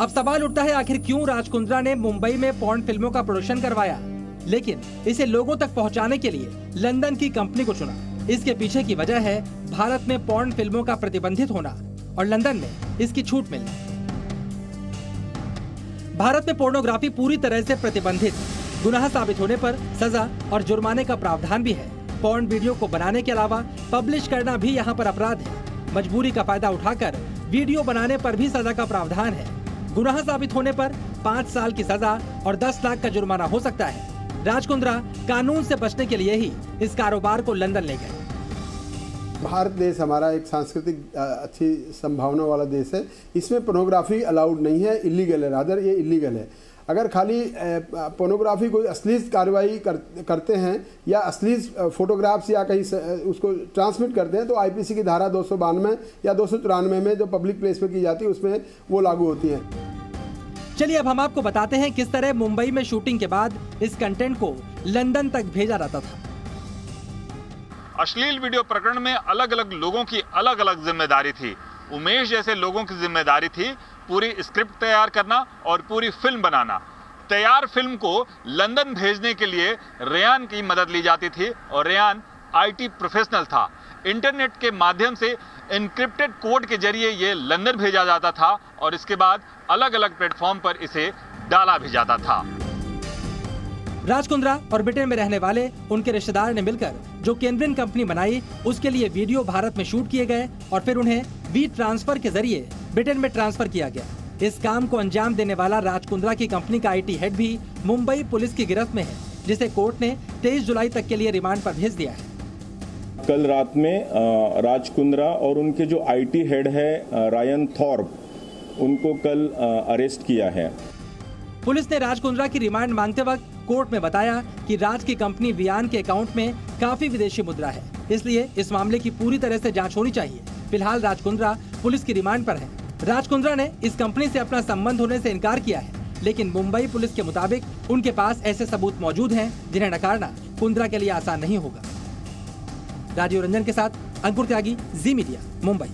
अब सवाल उठता है, आखिर क्यों राज कुंद्रा ने मुंबई में पॉर्न फिल्मों का प्रोडक्शन करवाया, लेकिन इसे लोगों तक पहुंचाने के लिए लंदन की कंपनी को चुना। इसके पीछे की वजह है भारत में पॉर्न फिल्मों का प्रतिबंधित होना और लंदन में इसकी छूट मिलना। भारत में पोर्नोग्राफी पूरी तरह से प्रतिबंधित, गुनाह साबित होने पर सजा और जुर्माने का प्रावधान भी है। पॉर्न वीडियो को बनाने के अलावा पब्लिश करना भी यहाँ पर अपराध है। मजबूरी का फायदा उठाकर वीडियो बनाने पर भी सजा का प्रावधान है। गुनाह साबित होने पर 5 साल की सजा और 10 लाख का जुर्माना हो सकता है। राज कुंद्रा कानून से बचने के लिए ही इस कारोबार को लंदन ले गए। भारत देश हमारा एक सांस्कृतिक अच्छी संभावना वाला देश है। इसमें पोर्नोग्राफी अलाउड नहीं है, इलीगल है, रादर ये इलीगल है। अगर खाली पोर्नोग्राफी कोई अश्लील कार्रवाई करते हैं या अश्लील फोटोग्राफ्स या कहीं उसको ट्रांसमिट करते हैं तो आईपीसी की धारा 292 या 294 में जो पब्लिक प्लेस में की जाती है उसमें वो लागू होती है। चलिए अब हम आपको बताते हैं किस तरह मुंबई में शूटिंग के बाद इस कंटेंट को लंदन तक भेजा जाता था। अश्लील वीडियो प्रकरण में अलग अलग लोगों की अलग अलग जिम्मेदारी थी। उमेश जैसे लोगों की जिम्मेदारी थी पूरी स्क्रिप्ट तैयार करना और पूरी फिल्म बनाना। तैयार फिल्म को लंदन भेजने के लिए रेयान की मदद ली जाती थी और रेयान आईटी प्रोफेशनल था। इंटरनेट के माध्यम से एन्क्रिप्टेड कोड के जरिए ये लंदन भेजा जाता था और इसके बाद अलग अलग प्लेटफॉर्म पर इसे डाला भी जाता था। राज कुंद्रा और ब्रिटेन में रहने वाले उनके रिश्तेदार ने मिलकर जो कैंड्रेन कंपनी बनाई, उसके लिए वीडियो भारत में शूट किए गए और फिर उन्हें वी ट्रांसफर के जरिए ब्रिटेन में ट्रांसफर किया गया। इस काम को अंजाम देने वाला राज कुंद्रा की कंपनी का आईटी हेड भी मुंबई पुलिस की गिरफ्त में है, जिसे कोर्ट ने 23 जुलाई तक के लिए रिमांड पर भेज दिया है। कल रात में राज कुंद्रा और उनके जो आईटी हेड है रायन थॉर्प, उनको कल अरेस्ट किया है। पुलिस ने राज कुंद्रा की रिमांड मांगते वक्त कोर्ट में बताया कि राज की कंपनी वियान के अकाउंट में काफी विदेशी मुद्रा है, इसलिए इस मामले की पूरी तरह से जांच होनी चाहिए। फिलहाल राज कुंद्रा पुलिस की रिमांड पर है। राज कुंद्रा ने इस कंपनी से अपना संबंध होने से इनकार किया है, लेकिन मुंबई पुलिस के मुताबिक उनके पास ऐसे सबूत मौजूद हैं जिन्हें नकारना कुंद्रा के लिए आसान नहीं होगा। राजीव रंजन के साथ अंकुर त्यागी, जी मीडिया, मुंबई।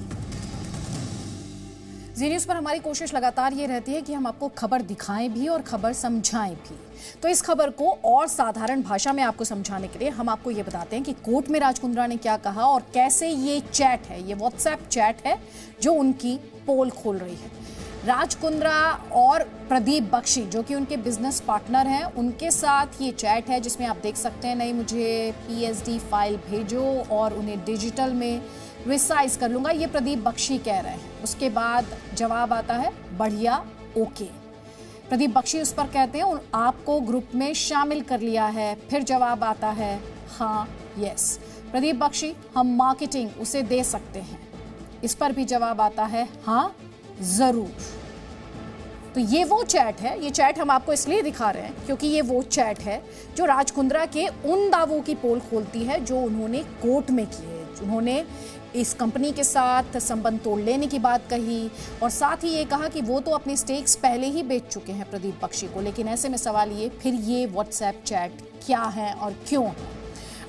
जी न्यूज़ पर हमारी कोशिश लगातार ये रहती है कि हम आपको खबर दिखाएं भी और खबर समझाएं भी। तो इस खबर को और साधारण भाषा में आपको समझाने के लिए हम आपको ये बताते हैं कि कोर्ट में राज कुंद्रा ने क्या कहा और कैसे ये चैट है, ये व्हाट्सएप चैट है जो उनकी पोल खोल रही है। राज कुंद्रा और प्रदीप बख्शी जो कि उनके बिजनेस पार्टनर हैं, उनके साथ ये चैट है जिसमें आप देख सकते हैं, नहीं मुझे PSD फाइल भेजो और उन्हें डिजिटल में रिसाइज कर लूंगा, ये प्रदीप बख्शी कह रहे हैं। उसके बाद जवाब आता है बढ़िया, ओके। प्रदीप बख्शी उस पर कहते हैं आपको ग्रुप में शामिल कर लिया है। फिर जवाब आता है हाँ, यस। प्रदीप बख्शी हम मार्केटिंग उसे दे सकते हैं। इस पर भी जवाब आता है हाँ जरूर। तो ये वो चैट है, ये चैट हम आपको इसलिए दिखा रहे हैं क्योंकि ये वो चैट है जो राज कुंद्रा के उन दावों की पोल खोलती है जो उन्होंने कोर्ट में किए। उन्होंने इस कंपनी के साथ संबंध तोड़ लेने की बात कही और साथ ही ये कहा कि वो तो अपने स्टेक्स पहले ही बेच चुके हैं प्रदीप बख्शी को। लेकिन ऐसे में सवाल ये, फिर ये व्हाट्सएप चैट क्या है और क्यों है?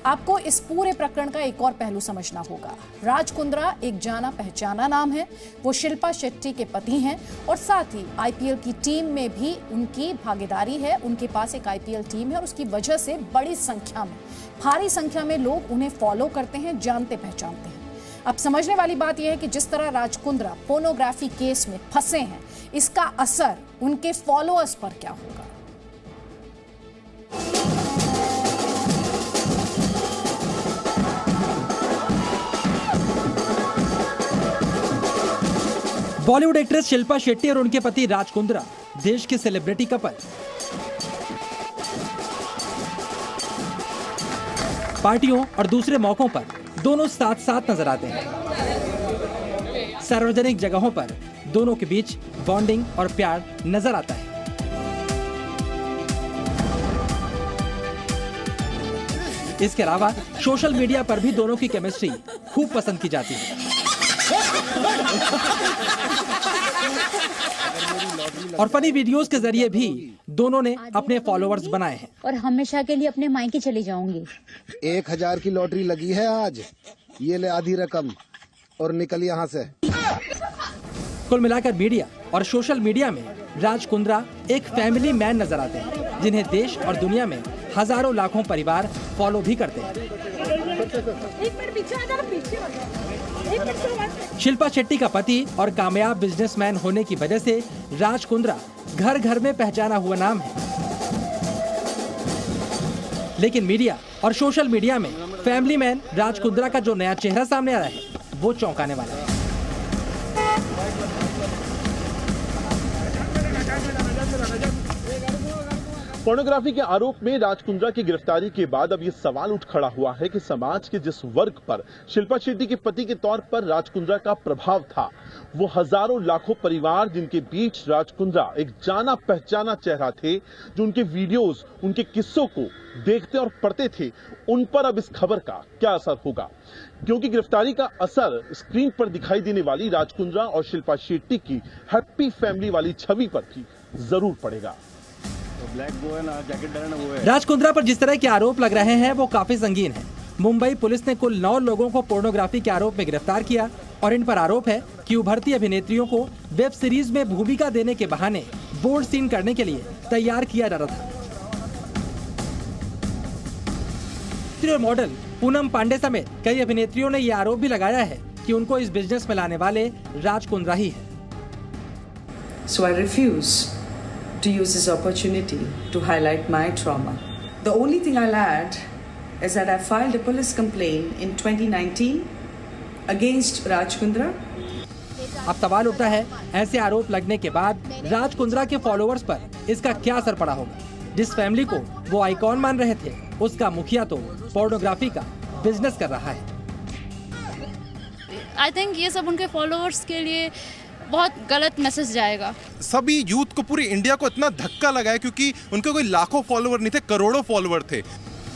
आपको इस पूरे प्रकरण का एक और पहलू समझना होगा। राज कुंद्रा एक जाना पहचाना नाम है, वो शिल्पा शेट्टी के पति हैं और साथ ही IPL की टीम में भी उनकी भागीदारी है। उनके पास एक IPL टीम है और उसकी वजह से बड़ी संख्या में, भारी संख्या में लोग उन्हें फॉलो करते हैं, जानते पहचानते हैं। अब समझने वाली बात यह है कि जिस तरह राज कुंद्रा पोर्नोग्राफी केस में फंसे हैं, इसका असर उनके फॉलोअर्स पर क्या होगा। बॉलीवुड एक्ट्रेस शिल्पा शेट्टी और उनके पति राज कुंद्रा देश के सेलिब्रिटी कपल। पार्टियों और दूसरे मौकों पर दोनों साथ साथ नजर आते हैं। सार्वजनिक जगहों पर दोनों के बीच बॉन्डिंग और प्यार नजर आता है। इसके अलावा सोशल मीडिया पर भी दोनों की केमिस्ट्री खूब पसंद की जाती है। और फनी वीडियोस के जरिए भी दोनों ने अपने फॉलोअर्स बनाए हैं। और हमेशा के लिए अपने मायके चली जाऊंगी। 1000 की लॉटरी लगी है आज, ये ले आधी रकम और निकल यहाँ से। कुल मिलाकर मीडिया और सोशल मीडिया में राज कुंद्रा एक फैमिली मैन नजर आते हैं, जिन्हें देश और दुनिया में हजारों लाखों परिवार फॉलो भी करते हैं। शिल्पा शेट्टी का पति और कामयाब बिजनेसमैन होने की वजह से राज कुंद्रा घर घर में पहचाना हुआ नाम है। लेकिन मीडिया और सोशल मीडिया में फैमिली मैन राज कुंद्रा का जो नया चेहरा सामने आया है, वो चौंकाने वाला है। पोर्नोग्राफी के आरोप में राज कुंद्रा की गिरफ्तारी के बाद अब ये सवाल उठ खड़ा हुआ है कि समाज के जिस वर्ग पर शिल्पा शेट्टी के पति के तौर पर राज कुंद्रा का प्रभाव था, वो हजारों लाखों परिवार जिनके बीच राज कुंद्रा एक जाना पहचाना चेहरा थे, जो उनके वीडियोस, उनके किस्सों को देखते और पढ़ते थे, उन पर अब इस खबर का क्या असर होगा? क्योंकि गिरफ्तारी का असर स्क्रीन पर दिखाई देने वाली राज कुंद्रा और शिल्पा शेट्टी की हैप्पी फैमिली वाली छवि पर भी जरूर पड़ेगा। राज कुंद्रा पर जिस तरह के आरोप लग रहे हैं वो काफी संगीन है। मुंबई पुलिस ने कुल 9 लोगों को पोर्नोग्राफी के आरोप में गिरफ्तार किया और इन पर आरोप है कि उभरती अभिनेत्रियों को वेब सीरीज में भूमिका देने के बहाने बोल्ड सीन करने के लिए तैयार किया जा रहा था। मॉडल पूनम पांडे समेत कई अभिनेत्रियों ने यह आरोप भी लगाया है कि उनको इस बिजनेस में लाने वाले राज कुंद्रा ही है। So I refuse to use this opportunity to highlight my trauma. The only thing I'll add is that I filed a police complaint in 2019 against Raj Kundra. अब सवाल उठता है, ऐसे आरोप लगने के बाद राज कुंद्रा के फॉलोअर्स पर इसका क्या असर पड़ा होगा? जिस फैमिली को वो आइकॉन मान रहे थे, उसका मुखिया तो पोर्नोग्राफी का बिजनेस कर रहा है। आई थिंक ये सब उनके फॉलोअर्स के लिए बहुत गलत मैसेज जाएगा। सभी यूथ को, पूरी इंडिया को इतना धक्का लगा है क्योंकि उनके कोई लाखों फॉलोवर नहीं थे, करोड़ों फॉलोवर थे।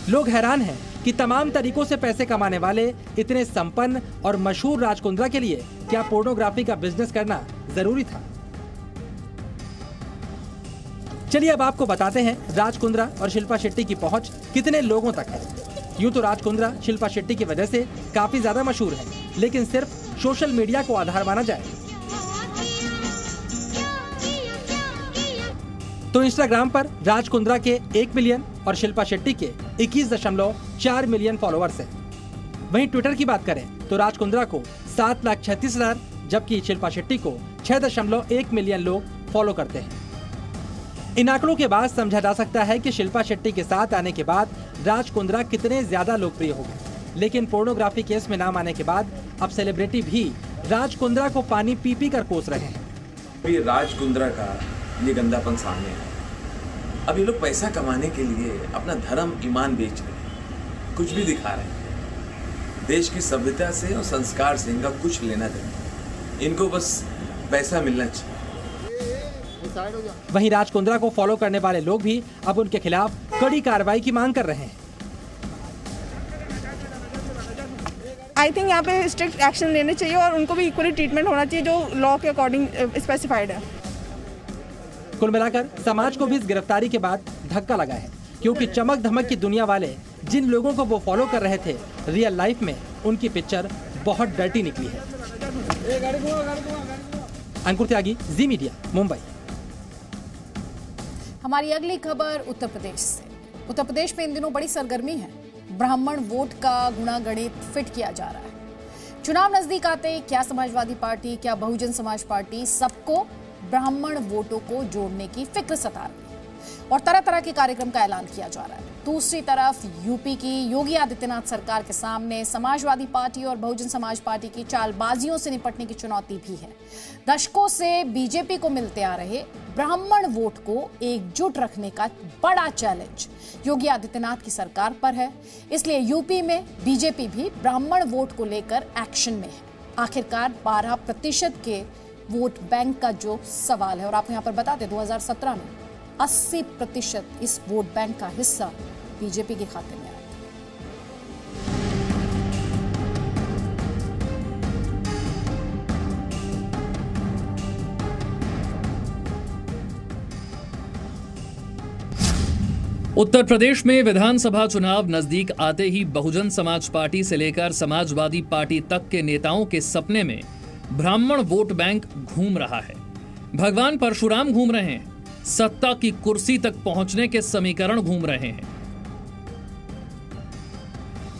लोग हैरान हैं कि तमाम तरीकों से पैसे कमाने वाले इतने संपन्न और मशहूर राज कुंद्रा के लिए क्या पोर्नोग्राफी का बिजनेस करना जरूरी था? चलिए अब आपको बताते हैं राज कुंद्रा और शिल्पा शेट्टी की पहुंच कितने लोगों तक है। यूं तो राज कुंद्रा शिल्पा शेट्टी की वजह से काफी ज्यादा मशहूर है, लेकिन सिर्फ सोशल मीडिया को आधार माना जाए तो इंस्टाग्राम पर राज कुंद्रा के 1 मिलियन और शिल्पा शेट्टी के 21.4 मिलियन फॉलोअर्स हैं। वहीं ट्विटर की बात करें तो राज कुंद्रा को 7,36,000 जबकि शिल्पा शेट्टी को 6.1 मिलियन लोग फॉलो करते हैं। इन आंकड़ों के बाद समझा जा सकता है कि शिल्पा शेट्टी के साथ आने के बाद राज कुंद्रा कितने ज्यादा लोकप्रिय हो गए। लेकिन पोर्नोग्राफी केस में नाम आने के बाद अब सेलिब्रिटी भी राज कुंद्रा को पानी पी पी कर कोस रहे हैं। ये राज कुंद्रा का ये गंदापन सामने है। अब ये लोग पैसा कमाने के लिए अपना धर्म ईमान बेच रहे हैं, कुछ भी दिखा रहे हैं। देश की सभ्यता से और संस्कार से इनका कुछ लेना देना, इनको बस पैसा मिलना चाहिए। वहीं राज कुंद्रा को फॉलो करने वाले लोग भी अब उनके खिलाफ कड़ी कार्रवाई की मांग कर रहे हैं। आई थिंक यहाँ पे स्ट्रिक्ट एक्शन लेने चाहिए और उनको भी इक्वली ट्रीटमेंट होना चाहिए जो लॉ के अकॉर्डिंग स्पेसिफाइड है। कुल मिलाकर समाज को भी इस गिरफ्तारी के बाद धक्का लगा है, क्योंकि चमक धमक की दुनिया वाले जिन लोगों को वो फॉलो कर रहे थे, रियल लाइफ में उनकी पिक्चर बहुत डर्टी निकली है। अंकुर त्यागी, जी मीडिया, मुंबई। हमारी अगली खबर उत्तर प्रदेश से। उत्तर प्रदेश में इन दिनों बड़ी सरगर्मी है। ब्राह्मण वोट का गुणा गणित फिट किया जा रहा है। चुनाव नजदीक आते क्या समाजवादी पार्टी, क्या बहुजन समाज पार्टी, सबको ब्राह्मण वोटों को जोड़ने की फिक्र सता रही है और तरह तरह के कार्यक्रम का ऐलान किया जा रहा है। दूसरी तरफ यूपी की योगी आदित्यनाथ सरकार के सामने समाजवादी पार्टी और बहुजन समाज पार्टी की चालबाजियों से निपटने की चुनौती भी है। दशकों से बीजेपी को मिलते आ रहे ब्राह्मण वोट को एकजुट रखने का बड़ा चैलेंज योगी आदित्यनाथ की सरकार पर है। इसलिए यूपी में बीजेपी भी ब्राह्मण वोट को लेकर एक्शन में है। आखिरकार 12% के वोट बैंक का जो सवाल है, और आपको यहाँ पर बता दें 2017 में 80% इस वोट बैंक का हिस्सा बीजेपी के खाते में आया। उत्तर प्रदेश में विधानसभा चुनाव नजदीक आते ही बहुजन समाज पार्टी से लेकर समाजवादी पार्टी तक के नेताओं के सपने में ब्राह्मण वोट बैंक घूम रहा है। भगवान परशुराम घूम रहे हैं, सत्ता की कुर्सी तक पहुंचने के समीकरण घूम रहे हैं।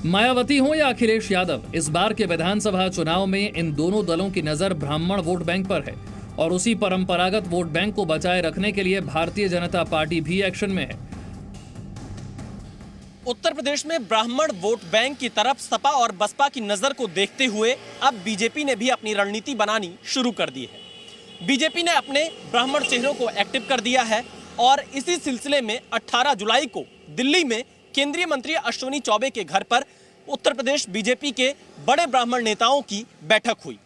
मायावती हो या अखिलेश यादव, इस बार के विधानसभा चुनाव में इन दोनों दलों की नजर ब्राह्मण वोट बैंक पर है और उसी परंपरागत वोट बैंक को बचाए रखने के लिए भारतीय जनता पार्टी भी एक्शन में है। उत्तर प्रदेश में ब्राह्मण वोट बैंक की तरफ सपा और बसपा की नजर को देखते हुए अब बीजेपी ने भी अपनी रणनीति बनानी शुरू कर दी है। बीजेपी ने अपने ब्राह्मण चेहरों को एक्टिव कर दिया है और इसी सिलसिले में 18 जुलाई को दिल्ली में केंद्रीय मंत्री अश्विनी चौबे के घर पर उत्तर प्रदेश बीजेपी के बड़े ब्राह्मण नेताओं की बैठक हुई।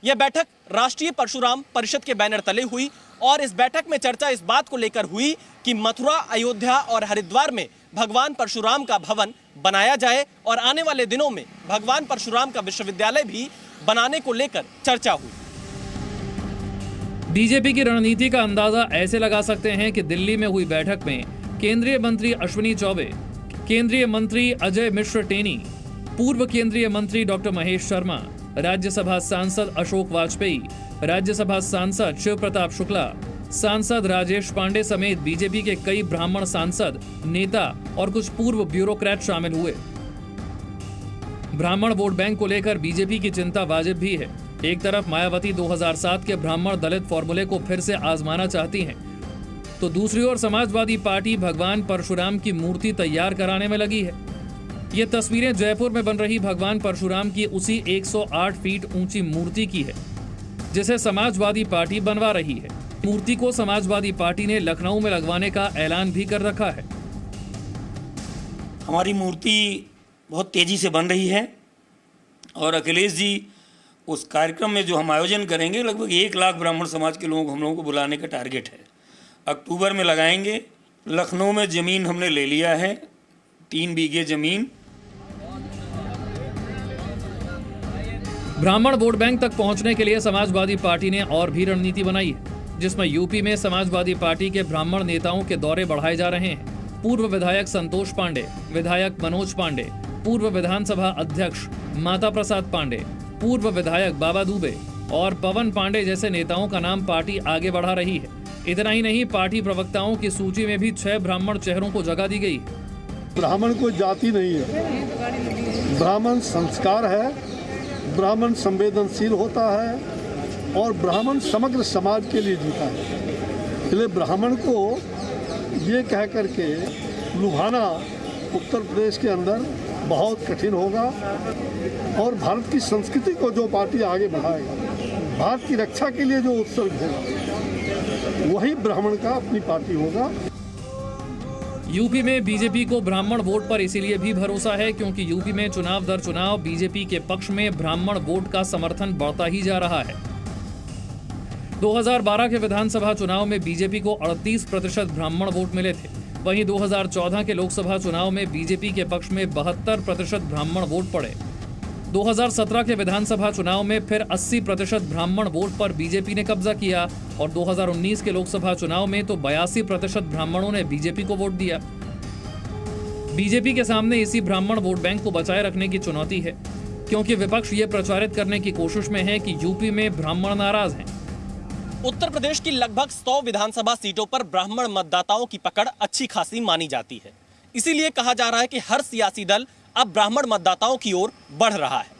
यह बैठक राष्ट्रीय परशुराम परिषद के बैनर तले हुई और इस बैठक में चर्चा इस बात को लेकर हुई कि मथुरा, अयोध्या और हरिद्वार में भगवान परशुराम का भवन बनाया जाए और आने वाले दिनों में भगवान परशुराम का विश्वविद्यालय भी बनाने को लेकर चर्चा हुई। बीजेपी की रणनीति का अंदाजा ऐसे लगा सकते हैं कि दिल्ली में हुई बैठक में केंद्रीय मंत्री अश्विनी चौबे, केंद्रीय मंत्री अजय मिश्र टेनी, पूर्व केंद्रीय मंत्री डॉक्टर महेश शर्मा, राज्यसभा सांसद अशोक वाजपेयी, राज्यसभा सांसद शिव प्रताप शुक्ला, सांसद राजेश पांडे समेत बीजेपी के कई ब्राह्मण सांसद, नेता और कुछ पूर्व ब्यूरोक्रेट शामिल हुए। ब्राह्मण वोट बैंक को लेकर बीजेपी की चिंता वाजिब भी है। एक तरफ मायावती 2007 के ब्राह्मण दलित फॉर्मूले को फिर से आजमाना चाहती हैं, तो दूसरी ओर समाजवादी पार्टी भगवान परशुराम की मूर्ति तैयार कराने में लगी है। ये तस्वीरें जयपुर में बन रही भगवान परशुराम की उसी 108 फीट ऊंची मूर्ति की है जिसे समाजवादी पार्टी बनवा रही है। मूर्ति को समाजवादी पार्टी ने लखनऊ में लगवाने का ऐलान भी कर रखा है। हमारी मूर्ति बहुत तेजी से बन रही है और अखिलेश जी उस कार्यक्रम में जो हम आयोजन करेंगे, लगभग 1 लाख ब्राह्मण समाज के लोग हम लोगों को बुलाने का टारगेट है। अक्टूबर में लगाएंगे। लखनऊ में ज़मीन हमने ले लिया है, 3 बीघे ज़मीन। ब्राह्मण वोट बैंक तक पहुंचने के लिए समाजवादी पार्टी ने और भी रणनीति बनाई है, जिसमें यूपी में समाजवादी पार्टी के ब्राह्मण नेताओं के दौरे बढ़ाए जा रहे हैं। पूर्व विधायक संतोष पांडे, विधायक मनोज पांडे, पूर्व विधानसभा अध्यक्ष माता प्रसाद पांडे, पूर्व विधायक बाबा दुबे और पवन पांडे जैसे नेताओं का नाम पार्टी आगे बढ़ा रही है। इतना ही नहीं, पार्टी प्रवक्ताओं की सूची में भी 6 ब्राह्मण चेहरों को जगह दी गई। ब्राह्मण कोई जाति नहीं है, ब्राह्मण संस्कार है, ब्राह्मण संवेदनशील होता है और ब्राह्मण समग्र समाज के लिए जीता है। इसलिए ब्राह्मण को ये कह करके लुभाना उत्तर प्रदेश के अंदर बहुत कठिन होगा और भारत की संस्कृति को जो पार्टी आगे बढ़ाएगा, भारत की रक्षा के लिए जो उत्सर्ग होगा, वही ब्राह्मण का अपनी पार्टी होगा। यूपी में बीजेपी को ब्राह्मण वोट पर इसीलिए भी भरोसा है क्योंकि यूपी में चुनाव दर चुनाव बीजेपी के पक्ष में ब्राह्मण वोट का समर्थन बढ़ता ही जा रहा है। 2012 के विधानसभा चुनाव में बीजेपी को 38% ब्राह्मण वोट मिले थे। वहीं 2014 के लोकसभा चुनाव में बीजेपी के पक्ष में 72% ब्राह्मण वोट पड़े। 2017 के विधानसभा चुनाव में फिर 80% ब्राह्मण वोट पर बीजेपी ने कब्जा किया और 2019 के लोकसभा चुनाव में तो 82% ब्राह्मणों ने बीजेपी को वोट दिया। बीजेपी के सामने इसी ब्राह्मण वोट बैंक को बचाए रखने की चुनौती है क्योंकि विपक्ष ये प्रचारित करने की कोशिश में है कि यूपी में ब्राह्मण नाराज हैं। उत्तर प्रदेश की लगभग 100 विधानसभा सीटों पर ब्राह्मण मतदाताओं की पकड़ अच्छी खासी मानी जाती है। इसीलिए कहा जा रहा है कि हर सियासी दल अब ब्राह्मण मतदाताओं की ओर बढ़ रहा है।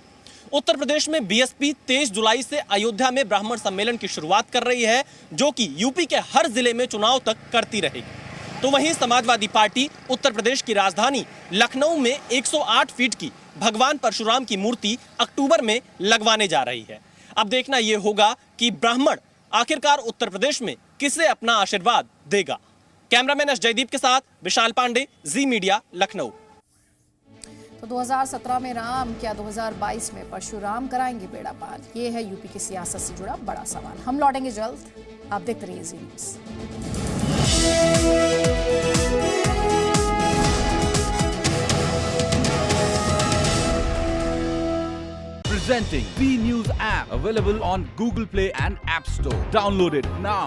उत्तर प्रदेश में बीएसपी 23 जुलाई से अयोध्या में ब्राह्मण सम्मेलन की शुरुआत कर रही है, जो कि यूपी के हर जिले में चुनाव तक करती रहेगी। तो वहीं समाजवादी पार्टी उत्तर प्रदेश की राजधानी लखनऊ में 108 फीट की भगवान परशुराम की मूर्ति अक्टूबर में लगवाने जा रही है। अब देखना यह होगा कि ब्राह्मण आखिरकार उत्तर प्रदेश में किसे अपना आशीर्वाद देगा। कैमरामैन एस जयदीप के साथ विशाल पांडे, जी मीडिया, लखनऊ। तो 2017 में राम, क्या 2022 में परशुराम कराएंगे बेड़ा पार? ये है यूपी की सियासत से जुड़ा बड़ा सवाल। हम लौटेंगे जल्द, आप देखते रहिए जी news. Presenting V News app, available on Google Play and App Store. Download it now.